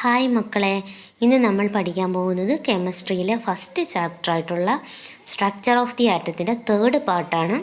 Hi മക്കളെ, ഇന്ന് നമ്മൾ പഠിക്കാൻ പോകുന്നത് കെമിസ്ട്രിയിലെ ഫസ്റ്റ് ചാപ്റ്റർ ആയിട്ടുള്ള സ്ട്രക്ചർ ഓഫ് ദി ആറ്റത്തിൻ്റെ തേർഡ് പാർട്ടാണ്.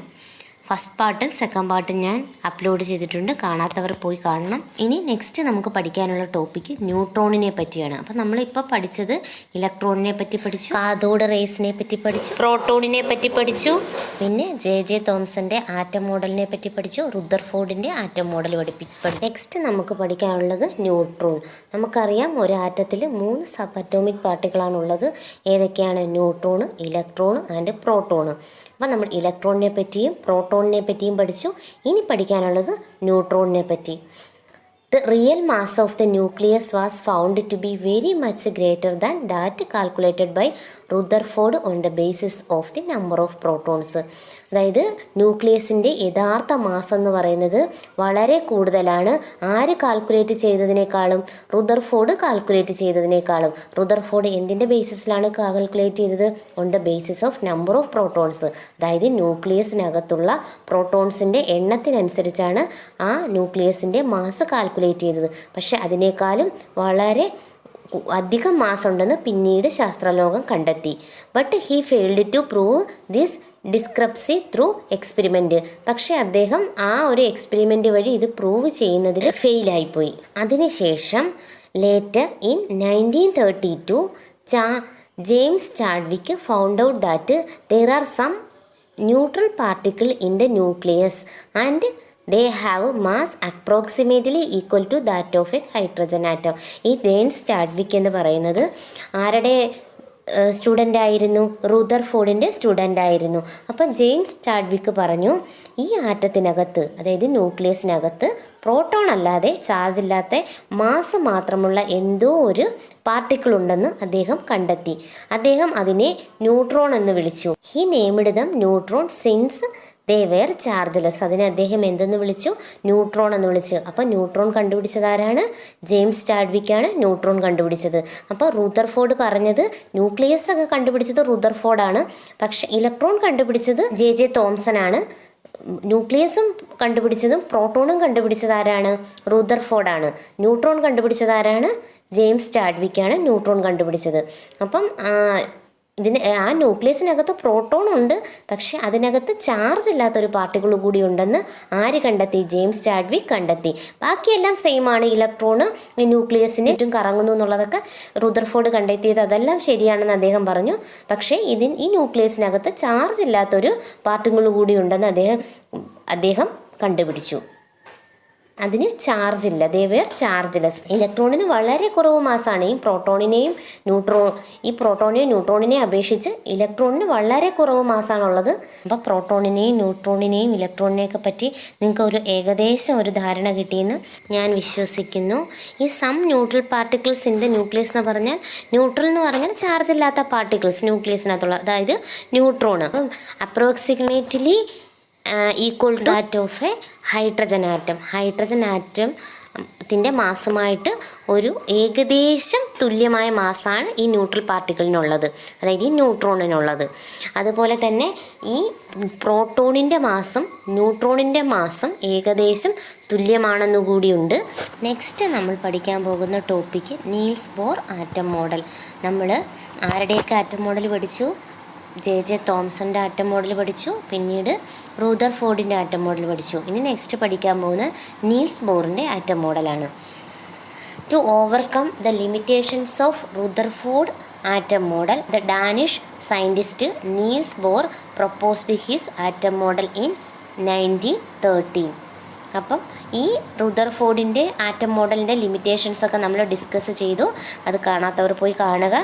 ഫസ്റ്റ് പാർട്ടും സെക്കൻഡ് പാർട്ടും ഞാൻ അപ്ലോഡ് ചെയ്തിട്ടുണ്ട്, കാണാത്തവർ പോയി കാണണം. ഇനി നെക്സ്റ്റ് നമുക്ക് പഠിക്കാനുള്ള ടോപ്പിക്ക് ന്യൂട്രോണിനെ പറ്റിയാണ്. അപ്പം നമ്മളിപ്പോൾ പഠിച്ചത് ഇലക്ട്രോണിനെ പറ്റി പഠിച്ചു, കാഥോഡ് റേസിനെ പറ്റി പഠിച്ചു, പ്രോട്ടോണിനെ പറ്റി പഠിച്ചു, പിന്നെ ജെ തോംസൻ്റെ ആറ്റം മോഡലിനെ പറ്റി പഠിച്ചു, റുദർഫോർഡിൻ്റെ ആറ്റം മോഡൽ പഠിച്ചു. നെക്സ്റ്റ് നമുക്ക് പഠിക്കാനുള്ളത് ന്യൂട്രോൺ. നമുക്കറിയാം ഒരു ആറ്റത്തിൽ 3 സബ് അറ്റോമിക് പാർട്ടിക്കിളാണുള്ളത്. ഏതൊക്കെയാണ്? Neutron, electron and proton. അപ്പോൾ നമ്മൾ ഇലക്ട്രോണിനെ പറ്റിയും പ്രോട്ടോണിനെ പറ്റിയും പഠിച്ചു. ഇനി പഠിക്കാനുള്ളത് ന്യൂട്രോണിനെ പറ്റി. The real mass of the nucleus was found to be very much greater than that calculated by Rutherford on the basis of the number of protons. അതായത് ന്യൂക്ലിയസിൻ്റെ യഥാർത്ഥ മാസം എന്ന് പറയുന്നത് വളരെ കൂടുതലാണ്. ആര് കാൽക്കുലേറ്റ് ചെയ്തതിനേക്കാളും? റുദർഫോർഡ് കാൽക്കുലേറ്റ് ചെയ്തതിനേക്കാളും. റുദർഫോർഡ് എന്തിൻ്റെ ബേസിസിലാണ് കാൽക്കുലേറ്റ് ചെയ്തത്? On the basis of number of protons. അതായത് ന്യൂക്ലിയസിനകത്തുള്ള പ്രോട്ടോൺസിൻ്റെ എണ്ണത്തിനനുസരിച്ചാണ് ആ ന്യൂക്ലിയസിൻ്റെ മാസ് കാൽക്കുലേറ്റ് ചെയ്തത്. പക്ഷെ അതിനേക്കാളും വളരെ അധികം മാസ് ഉണ്ടെന്ന് പിന്നീട് ശാസ്ത്രലോകം കണ്ടെത്തി. But he failed to prove this discrepancy through experiment. പക്ഷേ അദ്ദേഹം ആ ഒരു എക്സ്പെരിമെൻ്റ് വഴി ഇത് പ്രൂവ് ചെയ്യുന്നതിൽ ഫെയിലായിപ്പോയി. അതിനുശേഷം later in 1932 James Chadwick found out that there are some neutral particle in the nucleus and they have mass approximately equal to that of a hydrogen atom. ഈ ജെയിംസ് ചാഡ്വിക്ക് എന്ന് പറയുന്നത് ആരുടെ student ആയിരുന്നു? റുദർഫോർഡിൻ്റെ student ആയിരുന്നു. അപ്പം James Chadwick പറഞ്ഞു, ഈ ആറ്റത്തിനകത്ത്, അതായത് ന്യൂക്ലിയസിനകത്ത് പ്രോട്ടോൺ അല്ലാതെ ചാർജ് ഇല്ലാത്ത മാസ് മാത്രമുള്ള എന്തോ ഒരു പാർട്ടിക്കിൾ ഉണ്ടെന്ന് അദ്ദേഹം കണ്ടെത്തി. അദ്ദേഹം അതിനെ ന്യൂട്രോൺ എന്ന് വിളിച്ചു. He named dum neutron since they were chargeless. അതിനെ അദ്ദേഹം എന്തെന്ന് വിളിച്ചു? ന്യൂട്രോൺ എന്ന് വിളിച്ചു. അപ്പോൾ ന്യൂട്രോൺ കണ്ടുപിടിച്ചത് ആരാണ്? ജെയിംസ് ചാഡ്വിക്കാണ് ന്യൂട്രോൺ കണ്ടുപിടിച്ചത്. അപ്പോൾ റുദർഫോർഡ് പറഞ്ഞത് ന്യൂക്ലിയസ് ഒക്കെ കണ്ടുപിടിച്ചത് റുദർഫോർഡാണ്, പക്ഷെ ഇലക്ട്രോൺ കണ്ടുപിടിച്ചത് ജെ തോംസൺ ആണ്. ന്യൂക്ലിയസും കണ്ടുപിടിച്ചതും പ്രോട്ടോണും കണ്ടുപിടിച്ചത് ആരാണ്? റുദർഫോർഡാണ്. ന്യൂട്രോൺ കണ്ടുപിടിച്ചത് ആരാണ്? ജെയിംസ് ചാഡ്വിക്കാണ് ന്യൂട്രോൺ കണ്ടുപിടിച്ചത്. അപ്പം ആ ന്യൂക്ലിയസിനകത്ത് പ്രോട്ടോൺ ഉണ്ട്, പക്ഷെ അതിനകത്ത് ചാർജ് ഇല്ലാത്തൊരു പാർട്ടിക്കിൾ കൂടി ഉണ്ടെന്ന് ആര് കണ്ടെത്തി? ജെയിംസ് ചാഡ്വിക്ക് കണ്ടെത്തി. ബാക്കിയെല്ലാം സെയിം ആണ്. ഇലക്ട്രോണ് ന്യൂക്ലിയസിന് ചുറ്റും കറങ്ങുന്നു എന്നുള്ളതൊക്കെ റുദർഫോർഡ് കണ്ടെത്തിയത്, അതെല്ലാം ശരിയാണെന്ന് അദ്ദേഹം പറഞ്ഞു. പക്ഷേ ഈ ന്യൂക്ലിയസിനകത്ത് ചാർജ് ഇല്ലാത്തൊരു പാർട്ടിക്കിൾ കൂടി ഉണ്ടെന്ന് അദ്ദേഹം കണ്ടുപിടിച്ചു. അതിന് ചാർജ് ഇല്ല, ദേ വെയർ ചാർജ്ലെസ്. ഇലക്ട്രോണിന് വളരെ കുറവ് മാസമാണ്. ഈ പ്രോട്ടോണിനെയും ന്യൂട്രോണിനെയും അപേക്ഷിച്ച് ഇലക്ട്രോണിന് വളരെ കുറവ് മാസമാണുള്ളത്. അപ്പോൾ പ്രോട്ടോണിനെയും ന്യൂട്രോണിനെയും ഇലക്ട്രോണിനെയൊക്കെ പറ്റി നിങ്ങൾക്ക് ഒരു ഏകദേശം ഒരു ധാരണ കിട്ടിയെന്ന് ഞാൻ വിശ്വസിക്കുന്നു. ഈ some neutral particles in the nucleus എന്ന് പറഞ്ഞാൽ, ന്യൂട്രൽ എന്ന് പറഞ്ഞാൽ ചാർജ് ഇല്ലാത്ത പാർട്ടിക്കിൾസ് ന്യൂക്ലിയസിനകത്തുള്ള, അതായത് neutron approximately equal to that of a hydrogen atom. Hydrogen ആറ്റത്തിൻ്റെ മാസമായിട്ട് ഒരു ഏകദേശം തുല്യമായ മാസമാണ് ഈ ന്യൂട്രൽ പാർട്ടിക്കിളിനുള്ളത്, അതായത് ഈ ന്യൂട്രോണിനുള്ളത്. അതുപോലെ തന്നെ ഈ പ്രോട്ടോണിൻ്റെ മാസം ന്യൂട്രോണിൻ്റെ മാസം ഏകദേശം തുല്യമാണെന്നുകൂടിയുണ്ട്. നെക്സ്റ്റ് നമ്മൾ പഠിക്കാൻ പോകുന്ന topic Niels Bohr atom model. നമ്മൾ ആരുടെയൊക്കെ ആറ്റം മോഡൽ പഠിച്ചു? ജെ തോംസൻ്റെ ആറ്റം മോഡൽ പഠിച്ചു, പിന്നീട് റുദർഫോർഡിൻ്റെ ആറ്റം മോഡൽ പഠിച്ചു. ഇനി നെക്സ്റ്റ് പഠിക്കാൻ പോകുന്ന നീൽസ് ബോറിൻ്റെ ആറ്റം മോഡലാണ്. To overcome the limitations of Rutherford atom model, the Danish scientist Niels Bohr proposed his atom model in 1913. അപ്പം ഈ റുദർഫോർഡിൻ്റെ ആറ്റം മോഡലിൻ്റെ ലിമിറ്റേഷൻസൊക്കെ നമ്മൾ ഡിസ്കസ് ചെയ്തു. അത് കാണാത്തവർ പോയി കാണുക.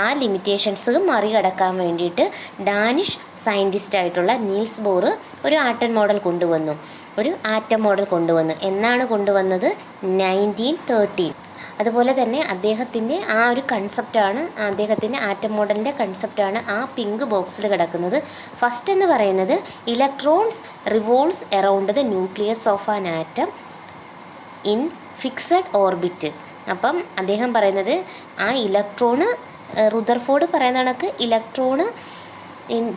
ആ ലിമിറ്റേഷൻസ് മറികടക്കാൻ വേണ്ടിയിട്ട് ഡാനിഷ് സയൻറ്റിസ്റ്റ് ആയിട്ടുള്ള നീൽസ് ബോർ ഒരു ആറ്റം മോഡൽ കൊണ്ടുവന്നു. എന്നാണ് കൊണ്ടുവന്നത്? 1913. അതുപോലെ തന്നെ അദ്ദേഹത്തിൻ്റെ ആ ഒരു കൺസെപ്റ്റാണ്, അദ്ദേഹത്തിൻ്റെ ആറ്റം മോഡലിൻ്റെ കൺസെപ്റ്റാണ് ആ പിങ്ക് ബോക്സിൽ കിടക്കുന്നത്. ഫസ്റ്റ് എന്ന് പറയുന്നത് electrons revolves around the nucleus of an atom in fixed orbit. അപ്പം അദ്ദേഹം പറയുന്നത് ആ ഇലക്ട്രോണ്, റുദർഫോർഡ് പറയുന്ന കണക്ക് ഇലക്ട്രോണ്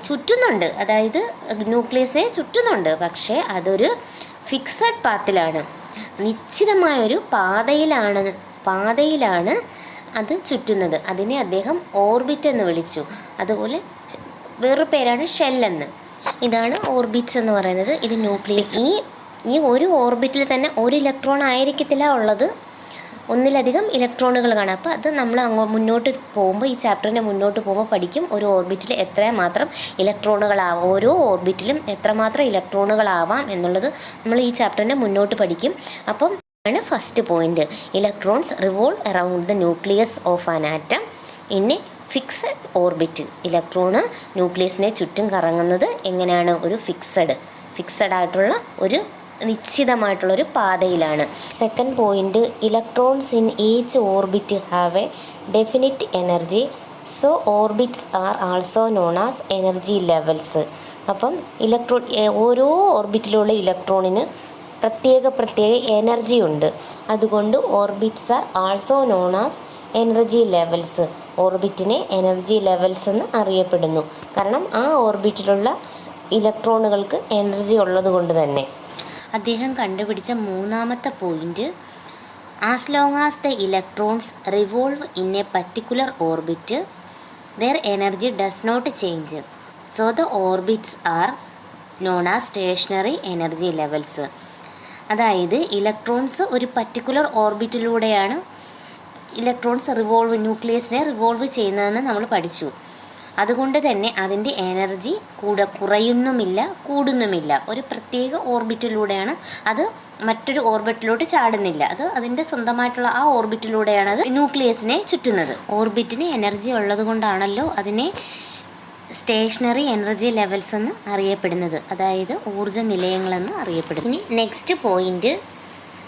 ചുറ്റുന്നുണ്ട്, അതായത് ന്യൂക്ലിയസെ ചുറ്റുന്നുണ്ട്, പക്ഷേ അതൊരു ഫിക്സഡ് പാത്തിലാണ്, നിശ്ചിതമായൊരു പാതയിലാണ് പാതയിലാണ് അത് ചുറ്റുന്നത്. അതിനെ അദ്ദേഹം ഓർബിറ്റ് എന്ന് വിളിച്ചു. അതുപോലെ വേറൊരു പേരാണ് ഷെല്ലെന്ന്. ഇതാണ് ഓർബിറ്റ്സ് എന്ന് പറയുന്നത്. ഇത് ന്യൂക്ലിയസ്. ഈ ഒരു ഓർബിറ്റിൽ തന്നെ ഒരു ഇലക്ട്രോൺ ആയിരിക്കത്തില്ല ഉള്ളത്, ഒന്നിലധികം ഇലക്ട്രോണുകൾ കാണാം. അപ്പോൾ അത് നമ്മൾ മുന്നോട്ട് പോകുമ്പോൾ, ഈ ചാപ്റ്ററിനെ മുന്നോട്ട് പോകുമ്പോൾ പഠിക്കും ഒരു ഓർബിറ്റിൽ എത്രമാത്രം ഇലക്ട്രോണുകളാവാം, ഓരോ ഓർബിറ്റിലും എത്രമാത്രം ഇലക്ട്രോണുകളാവാം എന്നുള്ളത് നമ്മൾ ഈ ചാപ്റ്ററിനെ മുന്നോട്ട് പഠിക്കും. അപ്പം ആണ് first point. Electrons revolve around the nucleus of an atom in a fixed orbit. Electron ന്യൂക്ലിയസിനെ ചുറ്റും കറങ്ങുന്നത് എങ്ങനെയാണ്? ഒരു ഫിക്സഡ് ആയിട്ടുള്ള ഒരു നിശ്ചിതമായിട്ടുള്ളൊരു പാതയിലാണ്. Second point, electrons in each orbit have a definite energy, so orbits are also known as energy levels. അപ്പം ഓരോ ഓർബിറ്റിലുള്ള ഇലക്ട്രോണിന് പ്രത്യേക എനർജി ഉണ്ട്. അതുകൊണ്ട് orbits are also known as energy levels. ഓർബിറ്റിനെ എനർജി ലെവൽസ് എന്ന് അറിയപ്പെടുന്നു. കാരണം ആ ഓർബിറ്റിലുള്ള ഇലക്ട്രോണുകൾക്ക് എനർജി ഉള്ളത് കൊണ്ട് തന്നെ. അദ്ദേഹം കണ്ടുപിടിച്ച മൂന്നാമത്തെ point, as long as the electrons revolve in a particular orbit their energy does not change, so the orbits are known as stationary energy levels. അതായത് ഇലക്ട്രോൺസ് ഒരു പർട്ടിക്കുലർ ഓർബിറ്റിലൂടെയാണ് ന്യൂക്ലിയസിനെ റിവോൾവ് ചെയ്യുന്നതെന്ന് നമ്മൾ പഠിച്ചു. അതുകൊണ്ട് തന്നെ അതിൻ്റെ എനർജി കുറയുന്നുമില്ല കൂടുന്നുമില്ല. ഒരു പ്രത്യേക ഓർബിറ്റിലൂടെയാണ്, അത് മറ്റൊരു ഓർബിറ്റിലോട്ട് ചാടുന്നില്ല. അത് അതിൻ്റെ സ്വന്തമായിട്ടുള്ള ആ ഓർബിറ്റിലൂടെയാണ് അത് ന്യൂക്ലിയസിനെ ചുറ്റുന്നത്. ഓർബിറ്റിന് എനർജി ഉള്ളത് കൊണ്ടാണല്ലോ അതിനെ സ്റ്റേഷനറി എനർജി ലെവൽസ് എന്ന് അറിയപ്പെടുന്നത്, അതായത് ഊർജ്ജ നിലയങ്ങളെന്ന് അറിയപ്പെടുന്നു. ഇനി next point,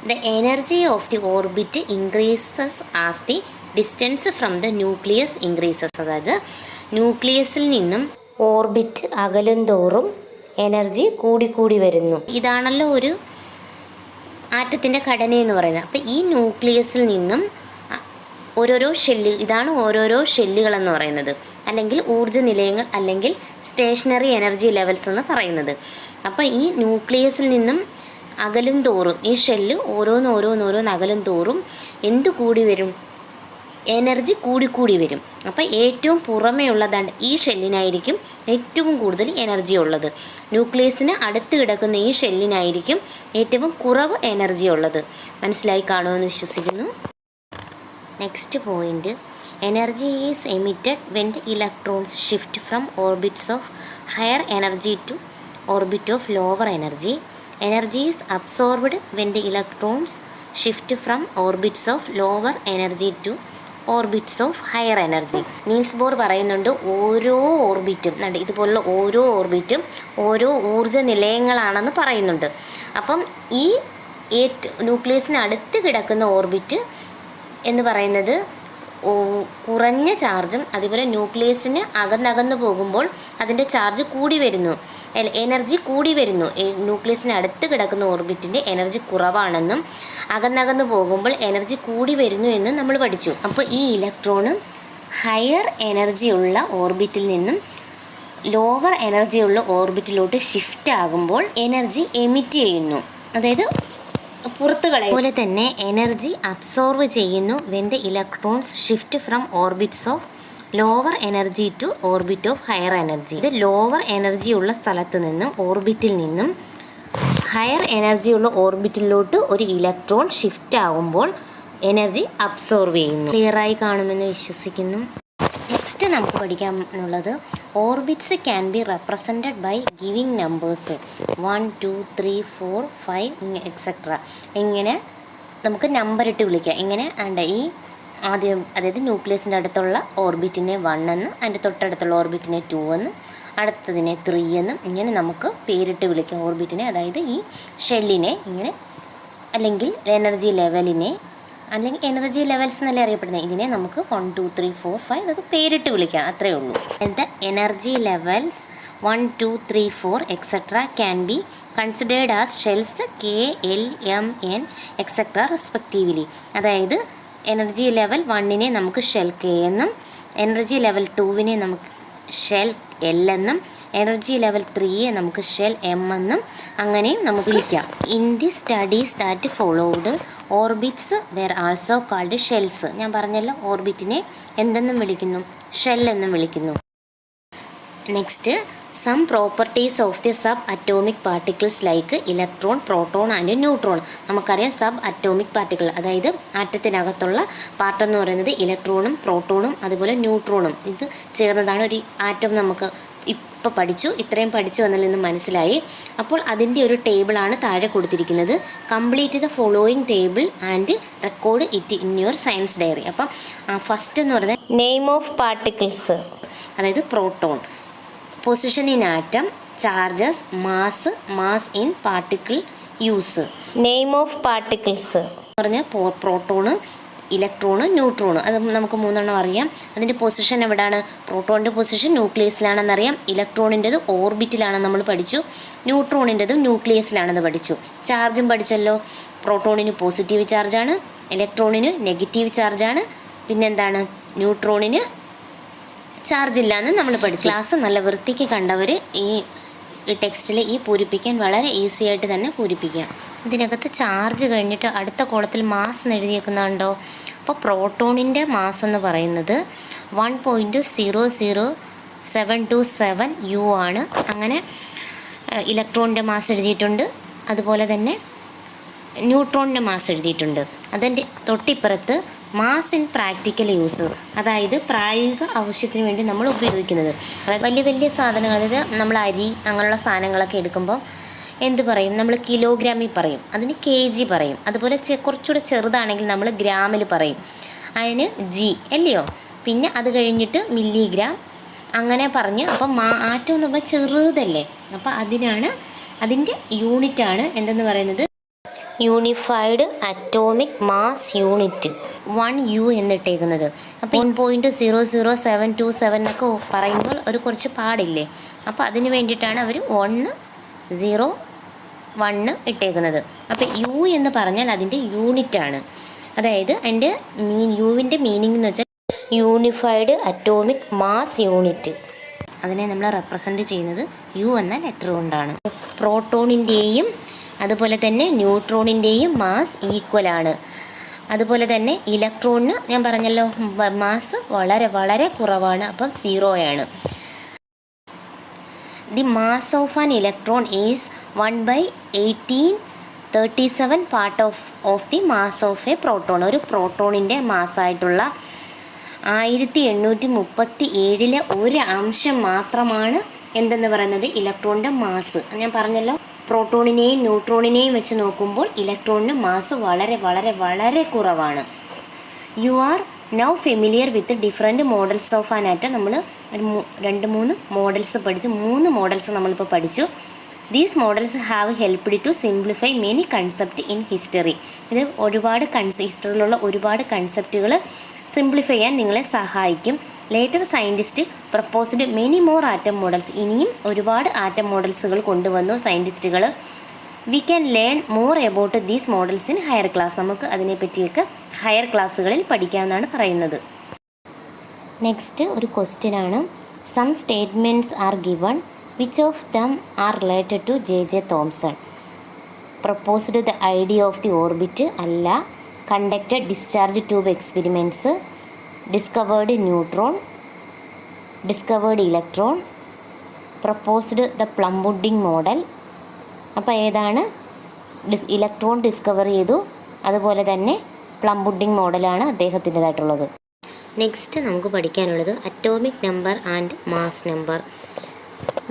the energy of the orbit increases as the distance from the nucleus increases. അതായത് ന്യൂക്ലിയസിൽ നിന്നും ഓർബിറ്റ് അകലും തോറും എനർജി കൂടിക്കൂടി വരുന്നു. ഇതാണല്ലോ ഒരു ആറ്റത്തിൻ്റെ ഘടനയെന്ന് പറയുന്നത്. അപ്പോൾ ഈ ന്യൂക്ലിയസിൽ നിന്നും ഇതാണ് ഓരോരോ ഷെല്ലുകളെന്ന് പറയുന്നത്, അല്ലെങ്കിൽ ഊർജ്ജ നിലയങ്ങൾ, അല്ലെങ്കിൽ സ്റ്റേഷനറി എനർജി ലെവൽസ് എന്ന് പറയുന്നത്. അപ്പോൾ ഈ ന്യൂക്ലിയസിൽ നിന്നും അകലും തോറും, ഈ ഷെല്ല് ഓരോന്നോരോന്നോരോന്ന് അകലും തോറും എന്ത് കൂടി വരും? എനർജി കൂടിക്കൂടി വരും. അപ്പോൾ ഏറ്റവും പുറമേ ഉള്ളതാണ് ഈ ഷെല്ലിനായിരിക്കും ഏറ്റവും കൂടുതൽ എനർജി ഉള്ളത്. ന്യൂക്ലിയസിന് അടുത്ത് കിടക്കുന്ന ഈ ഷെല്ലിനായിരിക്കും ഏറ്റവും കുറവ് എനർജി ഉള്ളത്. മനസ്സിലായി കാണുമെന്ന് വിശ്വസിക്കുന്നു. Next point, energy is emitted when the electrons shift from orbits of higher energy to orbit of lower energy. Energy is absorbed when the electrons shift from orbits of lower energy to orbits of higher energy. Niels Bohr പറയുന്നുണ്ട്, ഓരോ ഓർബിറ്റും ഇതുപോലുള്ള ഓരോ ഓർബിറ്റും ഓരോ ഊർജ്ജ നിലയങ്ങളാണെന്ന് പറയുന്നുണ്ട്. അപ്പം ഈ ന്യൂക്ലിയസിന് അടുത്ത് കിടക്കുന്ന ഓർബിറ്റ് എന്ന് പറയുന്നത് കുറഞ്ഞ ചാർജും, അതുപോലെ ന്യൂക്ലിയസിന് അകന്നകന്ന് പോകുമ്പോൾ അതിൻ്റെ ചാർജ് കൂടി വരുന്നു, എനർജി കൂടി വരുന്നു. ന്യൂക്ലിയസിന് അടുത്ത് കിടക്കുന്ന ഓർബിറ്റിൻ്റെ എനർജി കുറവാണെന്നും അകന്നകന്ന് പോകുമ്പോൾ എനർജി കൂടി വരുന്നു എന്ന് നമ്മൾ പഠിച്ചു. അപ്പോൾ ഈ ഇലക്ട്രോണ് ഹയർ എനർജി ഉള്ള ഓർബിറ്റിൽ നിന്നും ലോവർ എനർജി ഉള്ള ഓർബിറ്റിലോട്ട് ഷിഫ്റ്റ് ആകുമ്പോൾ എനർജി എമിറ്റ് ചെയ്യുന്നു, അതായത് പുറത്ത് കളയും. അതുപോലെ തന്നെ എനർജി അബ്സോർവ് ചെയ്യുന്നു when the electrons shift from orbits of lower energy to orbit of higher energy. ഇത് ലോവർ എനർജി ഉള്ള സ്ഥലത്ത് നിന്നും ഓർബിറ്റിൽ നിന്നും ഹയർ എനർജി ഉള്ള ഓർബിറ്റിലോട്ട് ഒരു ഇലക്ട്രോൺ ഷിഫ്റ്റ് ആകുമ്പോൾ എനർജി അബ്സോർവ് ചെയ്യുന്നു. ക്ലിയറായി കാണുമെന്ന് വിശ്വസിക്കുന്നു. നെക്സ്റ്റ് നമുക്ക് പഠിക്കാനുള്ളത്, orbits can be represented by giving numbers 1, 2, 3, 4, 5 etcetera. ഇങ്ങനെ നമുക്ക് നമ്പർ ഇട്ട് വിളിക്കാം. ഇങ്ങനെ ഈ ആദ്യം, അതായത് ന്യൂക്ലിയസിൻ്റെ അടുത്തുള്ള ഓർബിറ്റിനെ 1 എന്നും, അതിൻ്റെ തൊട്ടടുത്തുള്ള ഓർബിറ്റിനെ 2 എന്നും, അടുത്തതിനെ 3 എന്നും ഇങ്ങനെ നമുക്ക് പേരിട്ട് വിളിക്കാം ഓർബിറ്റിനെ. അതായത് ഈ ഷെല്ലിനെ ഇങ്ങനെ, അല്ലെങ്കിൽ എനർജി ലെവലിനെ, അല്ലെങ്കിൽ എനർജി ലെവൽസ് എന്നല്ലേ അറിയപ്പെടുന്നത്. ഇതിനെ നമുക്ക് 1, 2, 3, 4, 5 ഇതൊക്കെ പേരിട്ട് വിളിക്കാം, അത്രയേ ഉള്ളൂ. The energy levels 1, 2, 3, 4 etcetera can be considered as shells K, L, M, N etcetera respectively. അതായത് എനർജി ലെവൽ 1നെ നമുക്ക് ഷെൽ K എന്നും, എനർജി ലെവൽ 2വിനെ നമുക്ക് ഷെൽ L എന്നും, എനർജി ലെവൽ 3യെ നമുക്ക് ഷെൽ M എന്നും അങ്ങനെയും നമുക്ക് വിളിക്കാം. In the studies that followed, orbits were also called shells. ഞാൻ പറഞ്ഞല്ലോ ഓർബിറ്റിനെ എന്തെന്നും വിളിക്കുന്നു, ഷെൽ എന്നും വിളിക്കുന്നു. Next, some properties of the sub atomic particles like electron, proton and neutron. നമുക്കറിയാം സബ് അറ്റോമിക് പാർട്ടിക്കിൾ, അതായത് ആറ്റത്തിനകത്തുള്ള പാർട്ട് എന്ന് പറയുന്നത് ഇലക്ട്രോണും പ്രോട്ടോണും അതുപോലെ ന്യൂട്രോണും ഇത് ചേർന്നതാണ് ഒരു ആറ്റം. നമുക്ക് ഇപ്പോൾ പഠിച്ചു, ഇത്രയും പഠിച്ചു വന്നതിൽ നിന്ന് മനസ്സിലായി. അപ്പോൾ അതിൻ്റെ ഒരു ടേബിളാണ് താഴെ കൊടുത്തിരിക്കുന്നത്. Complete the following table and record it in your science diary. അപ്പം ഫസ്റ്റ് എന്ന് പറയുന്നത് നെയിം ഓഫ് പാർട്ടിക്കിൾസ്, അതായത് proton, position in atom, charges, mass in particle use. Name of particles എന്ന് പറഞ്ഞാൽ പ്രോട്ടോണ്, ഇലക്ട്രോണ്, ന്യൂട്രോണ്. അത് നമുക്ക് മൂന്നെണ്ണം അറിയാം. അതിൻ്റെ പൊസിഷൻ എവിടെയാണ്? പ്രോട്ടോണിൻ്റെ പൊസിഷൻ ന്യൂക്ലിയസിലാണെന്നറിയാം, ഇലക്ട്രോണിൻ്റെത് ഓർബിറ്റിലാണെന്ന് നമ്മൾ പഠിച്ചു, ന്യൂട്രോണിൻ്റെതും ന്യൂക്ലിയസിലാണെന്ന് പഠിച്ചു. ചാർജും പഠിച്ചല്ലോ. പ്രോട്ടോണിന് പോസിറ്റീവ് ചാർജാണ്, ഇലക്ട്രോണിന് നെഗറ്റീവ് ചാർജാണ്, പിന്നെന്താണ്, ന്യൂട്രോണിന് ചാർജ് ഇല്ലയെന്ന് നമ്മൾ പഠിച്ചു. ക്ലാസ് നല്ല വൃത്തിക്ക് കണ്ടവർ ഈ ടെക്സ്റ്റിൽ ഈ പൂരിപ്പിക്കാൻ വളരെ ഈസി ആയിട്ട് തന്നെ പൂരിപ്പിക്കാം. ഇതിനകത്ത് ചാർജ് കഴിഞ്ഞിട്ട് അടുത്ത കോളത്തിൽ മാസ് എന്ന് എഴുതിയേക്കുന്നുണ്ടോ? അപ്പോൾ പ്രോട്ടോണിൻ്റെ മാസ് എന്ന് പറയുന്നത് 1.00727 U ആണ്. അങ്ങനെ ഇലക്ട്രോണിൻ്റെ മാസ് എഴുതിയിട്ടുണ്ട്, അതുപോലെ തന്നെ ന്യൂട്രോണിൻ്റെ മാസ് എഴുതിയിട്ടുണ്ട്. അതിൻ്റെ തൊട്ടിപ്പുറത്ത് മാസ് ഇൻ പ്രാക്ടിക്കൽ യൂസ്, അതായത് പ്രായോഗിക ആവശ്യത്തിന് വേണ്ടി നമ്മൾ ഉപയോഗിക്കുന്നത്. അതായത് വലിയ വലിയ സാധനങ്ങൾ, അതായത് നമ്മൾ അരി അങ്ങനെയുള്ള സാധനങ്ങളൊക്കെ എടുക്കുമ്പോൾ എന്ത് പറയും? നമ്മൾ കിലോഗ്രാമിൽ പറയും, അതിന് kg പറയും. അതുപോലെ കുറച്ചുകൂടെ ചെറുതാണെങ്കിൽ നമ്മൾ ഗ്രാമിൽ പറയും, അതിന് G അല്ലയോ. പിന്നെ അത് കഴിഞ്ഞിട്ട് മില്ലിഗ്രാം അങ്ങനെ പറഞ്ഞ്, അപ്പം ആറ്റം എന്ന് പറഞ്ഞാൽ ചെറുതല്ലേ, അപ്പോൾ അതിൻ്റെ യൂണിറ്റാണ് എന്തെന്ന് പറയുന്നത്, unified atomic mass unit 1U എന്നിട്ടേക്കുന്നത്. അപ്പോൾ 1.00727 എന്നൊക്കെ പറയുമ്പോൾ ഒരു കുറച്ച് പാടില്ലേ, അപ്പോൾ അതിന് വേണ്ടിയിട്ടാണ് അവർ 101 ഇട്ടേക്കുന്നത്. അപ്പോൾ U എന്ന് പറഞ്ഞാൽ അതിൻ്റെ യൂണിറ്റാണ്. അതായത് അതിൻ്റെ യുവിൻ്റെ മീനിങ് എന്ന് വെച്ചാൽ യൂണിഫൈഡ് അറ്റോമിക് മാസ് യൂണിറ്റ്. അതിനെ നമ്മൾ റെപ്രസെൻ്റ് ചെയ്യുന്നത് U എന്ന ലെറ്റർ കൊണ്ടാണ്. പ്രോട്ടോണിൻ്റെയും അതുപോലെ തന്നെ ന്യൂട്രോണിൻ്റെയും മാസ് ഈക്വലാണ്. അതുപോലെ തന്നെ ഇലക്ട്രോണിന് ഞാൻ പറഞ്ഞല്ലോ മാസ് വളരെ വളരെ കുറവാണ്, അപ്പം 0 ആണ്. The mass of an electron is 1/1837 part of the mass of a proton. ഒരു പ്രോട്ടോണിൻ്റെ മാസ്സായിട്ടുള്ള 1837 ഒരു അംശം മാത്രമാണ് എന്തെന്ന് പറയുന്നത് ഇലക്ട്രോണിൻ്റെ മാസ്. ഞാൻ പറഞ്ഞല്ലോ പ്രോട്ടോണിനെയും ന്യൂട്രോണിനെയും വെച്ച് നോക്കുമ്പോൾ ഇലക്ട്രോണിന് മാസ് വളരെ വളരെ വളരെ കുറവാണ്. You are now familiar with different models of an atom. നമ്മൾ 2-3 മോഡൽസ് പഠിച്ചു, 3 മോഡൽസ് നമ്മളിപ്പോൾ പഠിച്ചു. These models have helped to simplify many concept in history. ഇത് ഹിസ്റ്ററിയിലുള്ള ഒരുപാട് കൺസെപ്റ്റുകൾ സിംപ്ലിഫൈ ചെയ്യാൻ നിങ്ങളെ സഹായിക്കും. Later scientist proposed many more atom models. ഇനിയും ഒരുപാട് ആറ്റം മോഡൽസുകൾ കൊണ്ടുവന്നു സയൻറ്റിസ്റ്റുകൾ. We can learn more about these models in higher class. നമുക്ക് അതിനെപ്പറ്റിയൊക്കെ ഹയർ ക്ലാസ്സുകളിൽ പഠിക്കാമെന്നാണ് പറയുന്നത്. നെക്സ്റ്റ് ഒരു ക്വസ്റ്റ്യനാണ്. Some statements are given. Which of them are related to J Thomson? Proposed the idea of the orbit അല്ല. Conducted discharge tube experiments. Discovered neutron. Discovered electron. Proposed the plum pudding model. അപ്പോൾ ഏതാണ്? Electron discover ചെയ്തു, അതുപോലെ തന്നെ plum pudding മോഡലാണ് അദ്ദേഹത്തിൻ്റെതായിട്ടുള്ളത്. Next നമുക്ക് പഠിക്കാനുള്ളത് atomic number and mass number.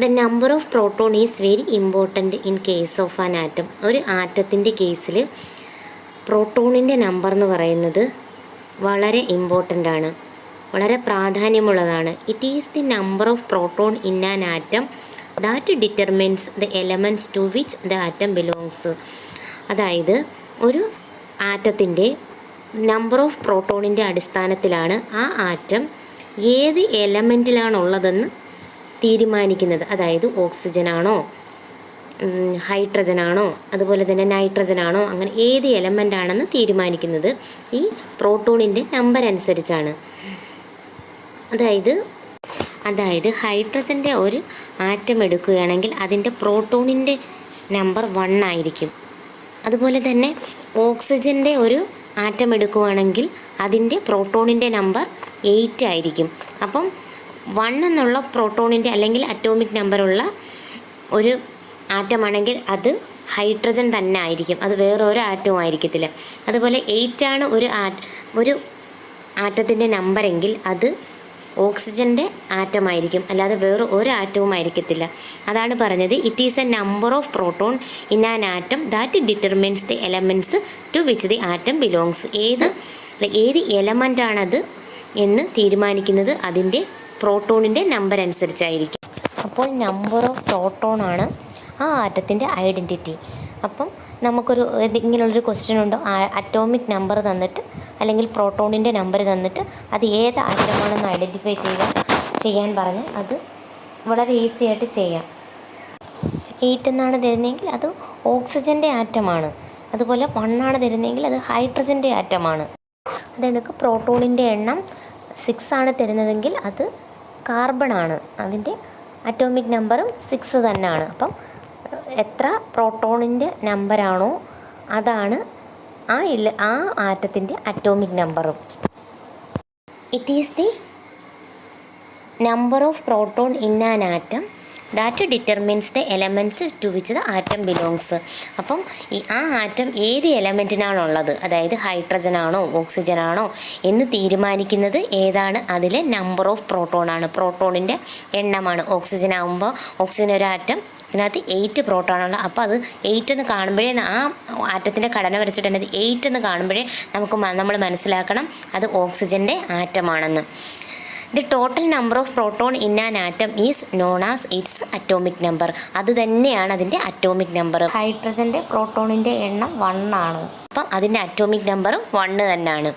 The number of proton is very important in case of an atom. ഒരു ആറ്റത്തിൻ്റെ കേസിൽ പ്രോട്ടോണിൻ്റെ നമ്പർ എന്ന് പറയുന്നത് വളരെ ഇമ്പോർട്ടൻ്റ് ആണ്, വളരെ പ്രാധാന്യമുള്ളതാണ്. It is the number of proton in an atom that determines the elements to which the atom belongs. അതായത് ഒരു ആറ്റത്തിൻ്റെ നമ്പർ ഓഫ് പ്രോട്ടോണിൻ്റെ അടിസ്ഥാനത്തിലാണ് ആ ആറ്റം ഏത് എലമെൻറ്റിലാണുള്ളതെന്ന് തീരുമാനിക്കുന്നത്. അതായത് ഓക്സിജനാണോ, ഹൈഡ്രജനാണോ, അതുപോലെ തന്നെ നൈട്രജനാണോ, അങ്ങനെ ഏത് എലമെൻ്റ് ആണെന്ന് തീരുമാനിക്കുന്നത് ഈ പ്രോട്ടോണിൻ്റെ നമ്പർ അനുസരിച്ചാണ്. അതായത് ഹൈഡ്രജൻ്റെ ഒരു ആറ്റം എടുക്കുകയാണെങ്കിൽ അതിൻ്റെ പ്രോട്ടോണിൻ്റെ നമ്പർ 1 ആയിരിക്കും. അതുപോലെ തന്നെ ഓക്സിജൻ്റെ ഒരു ആറ്റം എടുക്കുകയാണെങ്കിൽ അതിൻ്റെ പ്രോട്ടോണിൻ്റെ നമ്പർ 8 ആയിരിക്കും. അപ്പം 1 എന്നുള്ള പ്രോട്ടോണിൻ്റെ അല്ലെങ്കിൽ അറ്റോമിക് നമ്പറുള്ള ഒരു ആറ്റമാണെങ്കിൽ അത് ഹൈഡ്രജൻ തന്നെ ആയിരിക്കും, അത് വേറൊരു ആറ്റവും ആയിരിക്കത്തില്ല. അതുപോലെ 8 ആണ് ഒരു ആറ്റത്തിൻ്റെ നമ്പരെങ്കിൽ അത് ഓക്സിജൻ്റെ ആറ്റമായിരിക്കും, അല്ലാതെ വേറെ ഒരു ആറ്റവും ആയിരിക്കത്തില്ല. അതാണ് പറഞ്ഞത് it is a number of proton in an atom that determines the elements to which the atom belongs. ഏത് എലമെൻ്റാണത് എന്ന് തീരുമാനിക്കുന്നത് അതിൻ്റെ പ്രോട്ടോണിൻ്റെ നമ്പർ അനുസരിച്ചായിരിക്കും. അപ്പോൾ നമ്പർ ഓഫ് പ്രോട്ടോണാണ് ആ ആറ്റത്തിൻ്റെ ഐഡൻറ്റിറ്റി. അപ്പം നമുക്കൊരു ഇങ്ങനെയുള്ളൊരു ക്വസ്റ്റ്യൻ ഉണ്ടോ, അറ്റോമിക് നമ്പർ തന്നിട്ട് അല്ലെങ്കിൽ പ്രോട്ടോണിൻ്റെ നമ്പർ തന്നിട്ട് അത് ഏത് ആറ്റമാണെന്ന് ഐഡൻറ്റിഫൈ ചെയ്യാൻ പറഞ്ഞാൽ അത് വളരെ ഈസി ആയിട്ട് ചെയ്യാം. 8 എന്നാണ് തരുന്നതെങ്കിൽ അത് ഓക്സിജൻ്റെ ആറ്റമാണ്. അതുപോലെ 1 ആണ് തരുന്നതെങ്കിൽ അത് ഹൈഡ്രജൻ്റെ ആറ്റമാണ്. അതെനിക്ക് പ്രോട്ടോണിൻ്റെ എണ്ണം 6 ആണ് തരുന്നതെങ്കിൽ അത് കാർബണാണ്, അതിൻ്റെ അറ്റോമിക് നമ്പറും 6 തന്നെയാണ്. അപ്പം എത്ര പ്രോട്ടോണിൻ്റെ നമ്പറാണോ അതാണ് ആ ആറ്റത്തിൻ്റെ അറ്റോമിക് നമ്പറും. It is the number of proton in an atom that determines the elements to which the atom belongs. അപ്പം ആ ആറ്റം ഏത് എലമെൻറ്റിനാണുള്ളത്, അതായത് ഹൈഡ്രജനാണോ ഓക്സിജനാണോ എന്ന് തീരുമാനിക്കുന്നത് ഏതാണ്, അതിലെ നമ്പർ ഓഫ് പ്രോട്ടോണാണ്, പ്രോട്ടോണിൻ്റെ എണ്ണമാണ്. ഓക്സിജൻ ആകുമ്പോൾ ഓക്സിജൻ ഒരു ആറ്റം, ഇതിനകത്ത് 8 പ്രോട്ടോണുള്ള. അപ്പോൾ അത് 8 എന്ന് കാണുമ്പോഴേ ആ ആറ്റത്തിൻ്റെ ഘടന വരച്ചിട്ട് തന്നെ 8 എന്ന് കാണുമ്പോഴേ നമ്മൾ മനസ്സിലാക്കണം അത് ഓക്സിജൻ്റെ ആറ്റമാണെന്ന്. The total number of proton in an atom is known as its atomic number. അത് തന്നെയാണ് അതിൻ്റെ അറ്റോമിക് നമ്പർ. ഹൈഡ്രജൻ്റെ പ്രോട്ടോണിൻ്റെ എണ്ണം 1 ആണ്, അപ്പം അതിൻ്റെ അറ്റോമിക് നമ്പറും 1 തന്നെയാണ്.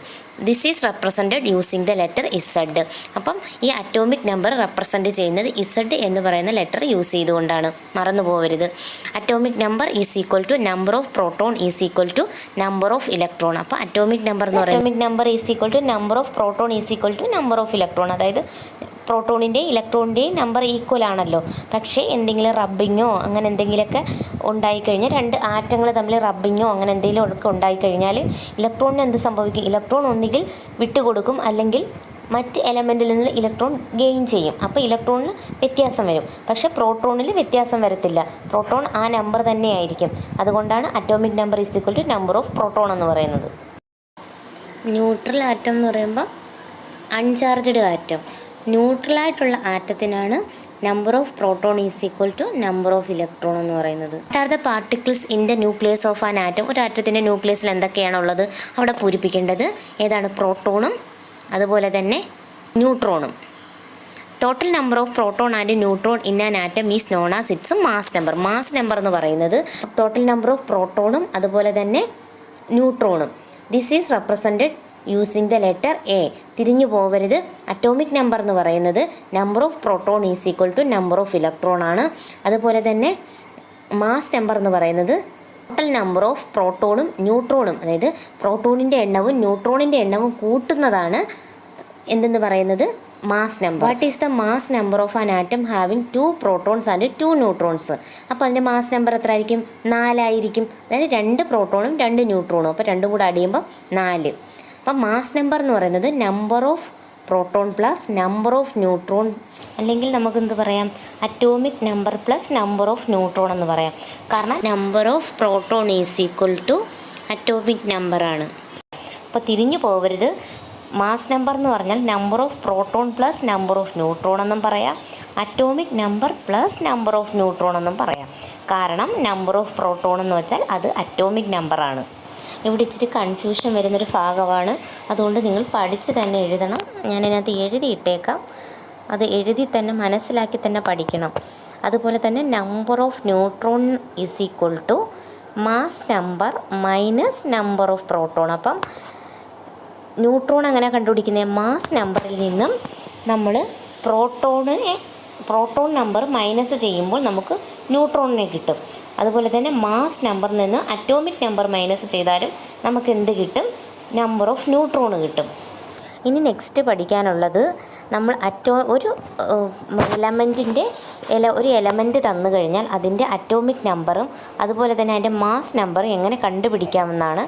This is represented using the letter Z. അപ്പം ഈ അറ്റോമിക് നമ്പർ റെപ്രസെൻറ്റ് ചെയ്യുന്നത് ഇസഡ് എന്ന് പറയുന്ന ലെറ്റർ യൂസ് ചെയ്തുകൊണ്ടാണ്, മറന്നു പോകരുത്. Atomic number is equal to number of proton is equal to number of electron. അപ്പോൾ അറ്റോമിക് നമ്പർ എന്ന് പറയുന്നത് atomic number is equal to number of proton is equal to number of electron. അതായത് പ്രോട്ടോണിൻ്റെയും ഇലക്ട്രോണിൻ്റെയും number equal ആണല്ലോ. പക്ഷേ എന്തെങ്കിലും റബ്ബിങ്ങോ അങ്ങനെ എന്തെങ്കിലുമൊക്കെ ഉണ്ടായിക്കഴിഞ്ഞാൽ, 2 ആറ്റങ്ങൾ തമ്മിൽ റബ്ബിങ്ങോ അങ്ങനെ എന്തെങ്കിലും ഒക്കെ ഉണ്ടായിക്കഴിഞ്ഞാൽ ഇലക്ട്രോണിന് എന്ത് സംഭവിക്കും? ഇലക്ട്രോൺ ഒന്നുകിൽ വിട്ടുകൊടുക്കും, അല്ലെങ്കിൽ മറ്റ് എലമെൻറ്റിൽ നിന്ന് ഇലക്ട്രോൺ ഗെയിൻ ചെയ്യും. അപ്പോൾ ഇലക്ട്രോണിന് വ്യത്യാസം വരും. പക്ഷേ പ്രോട്ടോണിൽ വ്യത്യാസം വരത്തില്ല, പ്രോട്ടോൺ ആ നമ്പർ തന്നെയായിരിക്കും. അതുകൊണ്ടാണ് atomic number is equal to number of proton എന്ന് പറയുന്നത്. ന്യൂട്രൽ ആറ്റം എന്ന് പറയുമ്പോൾ അൺചാർജ്ഡ് ആറ്റം. ന്യൂട്രലായിട്ടുള്ള ആറ്റത്തിനാണ് number of proton is equal to number of electron എന്ന് പറയുന്നത്. Are the particles in the nucleus of an atom. ഒരു ആറ്റത്തിൻ്റെ ന്യൂക്ലിയസിൽ എന്തൊക്കെയാണുള്ളത് അവിടെ പൂരിപ്പിക്കേണ്ടത്? ഏതാണ്? പ്രോട്ടോണും അതുപോലെ തന്നെ ന്യൂട്രോണും. Total number of proton and neutron in an atom is known as its mass number. Mass number എന്ന് പറയുന്നത് ടോട്ടൽ നമ്പർ ഓഫ് പ്രോട്ടോണും അതുപോലെ തന്നെ ന്യൂട്രോണും. This is represented using the letter A. തിരിഞ്ഞു പോവരുത്. അറ്റോമിക് നമ്പർ എന്ന് പറയുന്നത് number of proton is equal to number of electron ആണ്. അതുപോലെ തന്നെ മാസ് നമ്പർ എന്ന് പറയുന്നത് ടോട്ടൽ നമ്പർ ഓഫ് പ്രോട്ടോണും ന്യൂട്രോണും, അതായത് പ്രോട്ടോണിൻ്റെ എണ്ണവും ന്യൂട്രോണിൻ്റെ എണ്ണവും കൂട്ടുന്നതാണ് എന്തെന്ന് പറയുന്നത്? Mass number. What is the mass number of an atom having 2 protons and 2 neutrons? അപ്പോൾ അതിൻ്റെ മാസ് നമ്പർ എത്ര ആയിരിക്കും? 4 ആയിരിക്കും. അതായത് 2 പ്രോട്ടോണും 2 ന്യൂട്രോണും, അപ്പോൾ രണ്ടും കൂടെ അടിയുമ്പോൾ 4. അപ്പം മാസ് നമ്പർ എന്ന് പറയുന്നത് number of proton plus number of neutron, അല്ലെങ്കിൽ നമുക്ക് എന്ത് പറയാം? Atomic number plus number of neutron എന്ന് പറയാം. കാരണം number of proton is equal to atomic നമ്പറാണ്. അപ്പോൾ തിരിഞ്ഞു പോകരുത്. മാസ് നമ്പർ എന്ന് പറഞ്ഞാൽ number of proton plus number of neutron എന്നും പറയാം, atomic number plus number of neutron എന്നും പറയാം. കാരണം നമ്പർ ഓഫ് പ്രോട്ടോൺ എന്ന് വെച്ചാൽ അത് അറ്റോമിക് നമ്പറാണ്. ഇവിടെ ഇച്ചിരി കൺഫ്യൂഷൻ വരുന്നൊരു ഭാഗമാണ്, അതുകൊണ്ട് നിങ്ങൾ പഠിച്ച് തന്നെ എഴുതണം. ഞാനതിനകത്ത് എഴുതിയിട്ടേക്കാം, അത് എഴുതി തന്നെ മനസ്സിലാക്കി തന്നെ പഠിക്കണം. അതുപോലെ തന്നെ number of neutron is equal to mass number minus number of proton. അപ്പം ന്യൂട്രോൺ അങ്ങനെ കണ്ടുപിടിക്കുന്നത് മാസ് നമ്പറിൽ നിന്നും നമ്മൾ പ്രോട്ടോൺ നമ്പർ മൈനസ് ചെയ്യുമ്പോൾ നമുക്ക് ന്യൂട്രോണിനെ കിട്ടും. അതുപോലെ തന്നെ മാസ് നമ്പറിൽ നിന്ന് അറ്റോമിക് നമ്പർ മൈനസ് ചെയ്താലും നമുക്ക് എന്ത് കിട്ടും? നമ്പർ ഓഫ് ന്യൂട്രോൺ കിട്ടും. ഇനി നെക്സ്റ്റ് പഠിക്കാനുള്ളത് നമ്മൾ ഒരു എലമെൻറ്റിൻ്റെ ഒരു എലമെൻറ്റ് തന്നു കഴിഞ്ഞാൽ അതിൻ്റെ അറ്റോമിക് നമ്പറും അതുപോലെ തന്നെ അതിൻ്റെ മാസ് നമ്പറും എങ്ങനെ കണ്ടുപിടിക്കാമെന്നാണ്.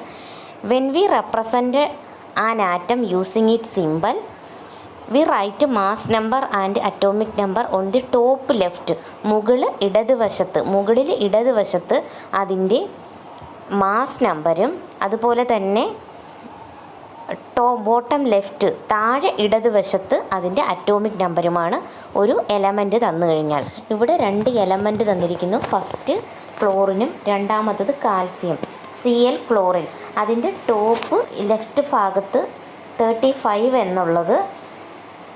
When we represent an atom using it symbol we write mass number and atomic number on the top left. മുകളിൽ ഇടതുവശത്ത് അതിൻ്റെ മാസ് നമ്പരും അതുപോലെ തന്നെ ബോട്ടം ലെഫ്റ്റ് താഴെ ഇടതുവശത്ത് അതിൻ്റെ അറ്റോമിക് നമ്പറുമാണ് ഒരു എലമെൻറ്റ് തന്നു കഴിഞ്ഞാൽ. ഇവിടെ 2 എലമെൻറ്റ് തന്നിരിക്കുന്നു. ഫസ്റ്റ് ക്ലോറിനും രണ്ടാമത്തത് കാൽസ്യം Cl ക്ലോറിൻ. അതിൻ്റെ ടോപ്പ് ലെഫ്റ്റ് ഭാഗത്ത് 35 എന്നുള്ളത്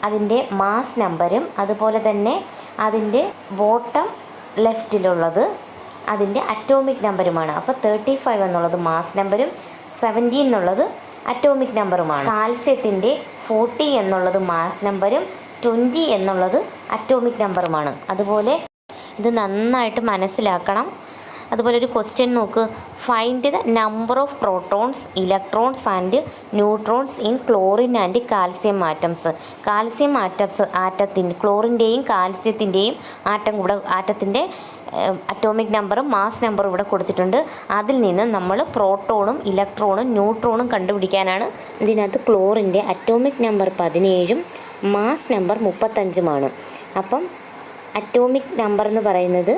അതിൻ്റെ മാസ് നമ്പരും അതുപോലെ തന്നെ അതിൻ്റെ ബോട്ടം ലെഫ്റ്റിലുള്ളത് അതിൻ്റെ അറ്റോമിക് നമ്പറുമാണ്. അപ്പോൾ 35 എന്നുള്ളത് മാസ് നമ്പരും 17 എന്നുള്ളത് അറ്റോമിക് നമ്പറുമാണ്. കാൽസ്യത്തിൻ്റെ 40 എന്നുള്ളത് മാസ് നമ്പരും 20 എന്നുള്ളത് അറ്റോമിക് നമ്പറുമാണ്. അതുപോലെ ഇത് നന്നായിട്ട് മനസ്സിലാക്കണം. അതുപോലെ ഒരു ക്വസ്റ്റ്യൻ നോക്ക്. Find the number of protons, electrons and neutrons in chlorine and calcium atoms. Calcium ആറ്റത്തിൻ്റെ ക്ലോറിൻ്റെയും കാൽസ്യത്തിൻ്റെയും ആറ്റത്തിൻ്റെ അറ്റോമിക് നമ്പറും മാസ് നമ്പറും ഇവിടെ കൊടുത്തിട്ടുണ്ട്. അതിൽ നിന്ന് നമ്മൾ പ്രോട്ടോണും ഇലക്ട്രോണും ന്യൂട്രോണും കണ്ടുപിടിക്കാനാണ്. ഇതിനകത്ത് ക്ലോറിൻ്റെ അറ്റോമിക് നമ്പർ 17ഉം മാസ് നമ്പർ 35ഉമാണ്. അപ്പം അറ്റോമിക് നമ്പർ എന്ന് പറയുന്നത്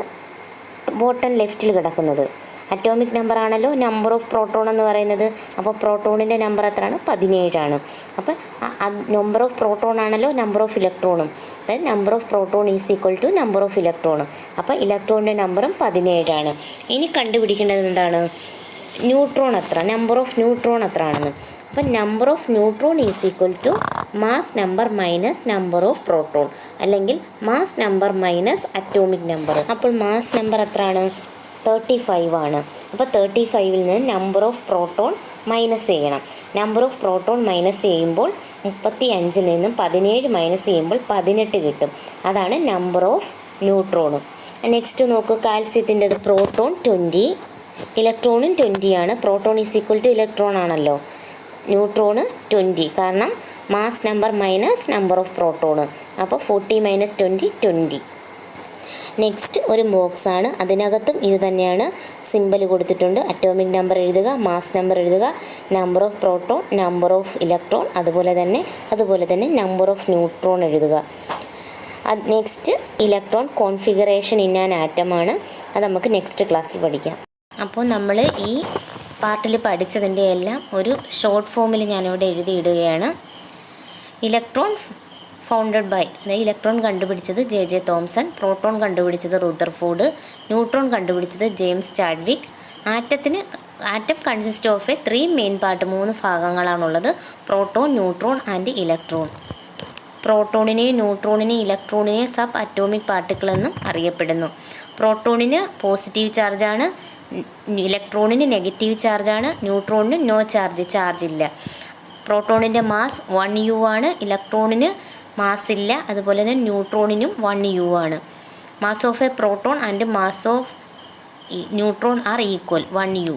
ബോട്ടം ലെഫ്റ്റിൽ കിടക്കുന്നത് അറ്റോമിക് നമ്പർ ആണല്ലോ നമ്പർ ഓഫ് പ്രോട്ടോൺ എന്ന് പറയുന്നത്. അപ്പോൾ പ്രോട്ടോണിൻ്റെ നമ്പർ എത്രയാണ്? 17ആണ്. അപ്പോൾ നമ്പർ ഓഫ് പ്രോട്ടോൺ ആണല്ലോ നമ്പർ ഓഫ് ഇലക്ട്രോണും. അതായത് number of proton is equal to number of electron. അപ്പോൾ ഇലക്ട്രോണിൻ്റെ നമ്പറും 17ആണ്. ഇനി കണ്ടുപിടിക്കേണ്ടത് എന്താണ്? ന്യൂട്രോൺ എത്ര, നമ്പർ ഓഫ് ന്യൂട്രോൺ എത്ര ആണെന്ന്. അപ്പോൾ number of neutron is equal to mass number minus number of proton, അല്ലെങ്കിൽ mass number minus atomic number. അപ്പോൾ മാസ് നമ്പർ എത്രയാണ്? 35 ആണ്. അപ്പോൾ 35ൽ നിന്ന് നമ്പർ ഓഫ് പ്രോട്ടോൺ മൈനസ് ചെയ്യണം. നമ്പർ ഓഫ് പ്രോട്ടോൺ മൈനസ് ചെയ്യുമ്പോൾ 35ൽ നിന്നും 17 മൈനസ് ചെയ്യുമ്പോൾ 18 കിട്ടും. അതാണ് നമ്പർ ഓഫ് ന്യൂട്രോൺ. നെക്സ്റ്റ് നോക്കൂ, കാൽസ്യത്തിൻ്റെ പ്രോട്ടോൺ 20, ഇലക്ട്രോണും 20 ആണ്. Proton is equal to electron ആണല്ലോ. ന്യൂട്രോണ് 20, കാരണം mass number minus number of proton. അപ്പോൾ 40 മൈനസ് 20 20. നെക്സ്റ്റ് ഒരു ബോക്സാണ്, അതിനകത്തും ഇത് തന്നെയാണ്. സിമ്പൽ കൊടുത്തിട്ടുണ്ട്. അറ്റോമിക് നമ്പർ എഴുതുക, മാസ് നമ്പർ എഴുതുക, number of proton, number of electron, അതുപോലെ തന്നെ നമ്പർ ഓഫ് ന്യൂട്രോൺ എഴുതുക. Next electron configuration in an ആറ്റമാണ്. അത് നമുക്ക് നെക്സ്റ്റ് ക്ലാസ്സിൽ പഠിക്കാം. അപ്പോൾ നമ്മൾ ഈ പാർട്ടിൽ പഠിച്ചതിൻ്റെ എല്ലാം ഒരു ഷോർട്ട് ഫോമിൽ ഞാനിവിടെ എഴുതിയിടുകയാണ്. ഇലക്ട്രോൺ ഫൗണ്ടഡ് ബൈ, അതായത് ഇലക്ട്രോൺ കണ്ടുപിടിച്ചത് J.J. തോംസൺ, പ്രോട്ടോൺ കണ്ടുപിടിച്ചത് റുദർഫോർഡ്, ന്യൂട്രോൺ കണ്ടുപിടിച്ചത് James Chadwick. Atom consist of 3 main part, 3 ഭാഗങ്ങളാണുള്ളത്: പ്രോട്ടോൺ, ന്യൂട്രോൺ ആൻഡ് ഇലക്ട്രോൺ. പ്രോട്ടോണിനെയും ന്യൂട്രോണിനെയും ഇലക്ട്രോണിനെയും സബ് അറ്റോമിക് പാർട്ടിക്കിൾ എന്നും അറിയപ്പെടുന്നു. പ്രോട്ടോണിന് പോസിറ്റീവ് ചാർജാണ്, ഇലക്ട്രോണിന് നെഗറ്റീവ് ചാർജാണ്, ന്യൂട്രോണിന് നോ ചാർജില്ല. പ്രോട്ടോണിൻ്റെ മാസ് 1U ആണ്, ഇലക്ട്രോണിന് മാസ് ഇല്ല, അതുപോലെ തന്നെ ന്യൂട്രോണിനും 1U ആണ്. Mass of a proton and mass of neutron are equal 1U.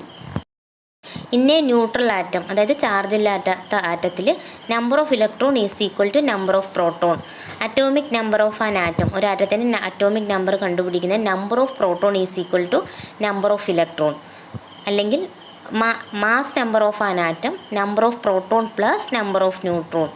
In a neutral atom, അതായത് ചാർജ് ഇല്ലാത്ത ആറ്റത്തിൽ number of electron is equal to number of proton. Atomic number of an atom, ഒരു ആറ്റത്തിൻ്റെ അറ്റോമിക് നമ്പർ കണ്ടുപിടിക്കുന്ന number of proton is equal to number of electron, അല്ലെങ്കിൽ mass number of an atom number of proton plus number of neutron.